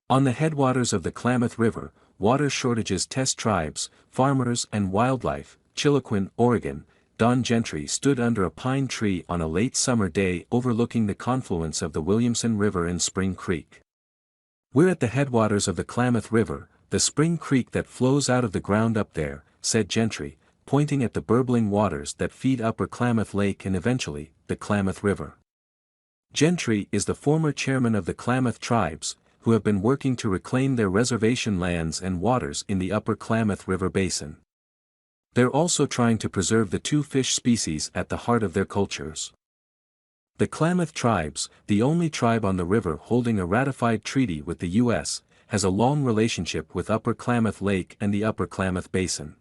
On the headwaters of the Klamath River, water shortages test tribes, farmers and wildlife. Chiloquin, Oregon, Don Gentry stood under a pine tree on a late summer day overlooking the confluence of the Williamson River and Spring Creek. "We're at the headwaters of the Klamath River, the Spring Creek that flows out of the ground up there," said Gentry, pointing at the burbling waters that feed Upper Klamath Lake and eventually, the Klamath River. Gentry is the former chairman of the Klamath tribes, who have been working to reclaim their reservation lands and waters in the Upper Klamath River basin. They're also trying to preserve the two fish species at the heart of their cultures. The Klamath tribes, the only tribe on the river holding a ratified treaty with the U.S., has a long relationship with Upper Klamath Lake and the Upper Klamath Basin.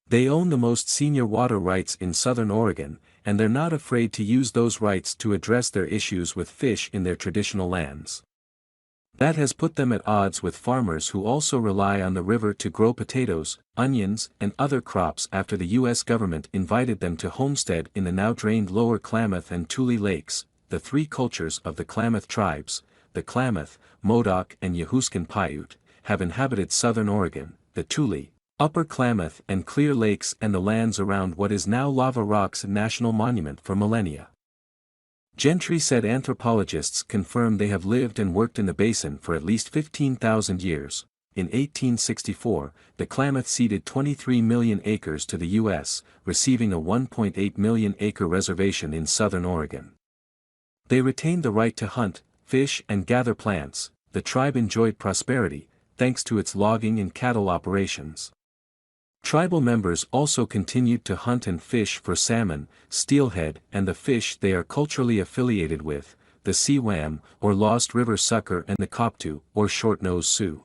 They own the most senior water rights in southern Oregon, and they're not afraid to use those rights to address their issues with fish in their traditional lands. That has put them at odds with farmers who also rely on the river to grow potatoes, onions, and other crops after the U.S. government invited them to homestead in the now drained Lower Klamath and Tule lakes. The three cultures of the Klamath tribes, the Klamath, Modoc and Yahuskan Paiute, have inhabited southern Oregon, the Tule, Upper Klamath and Clear Lakes and the lands around what is now Lava Rocks National Monument for millennia. Gentry said anthropologists confirm they have lived and worked in the basin for at least 15,000 years. In 1864, the Klamath ceded 23 million acres to the U.S., receiving a 1.8 million acre reservation in southern Oregon. They retained the right to hunt, fish and gather plants. The tribe enjoyed prosperity, thanks to its logging and cattle operations. Tribal members also continued to hunt and fish for salmon, steelhead and the fish they are culturally affiliated with, the sea wham or Lost River sucker and the koptu or short-nosed Sioux.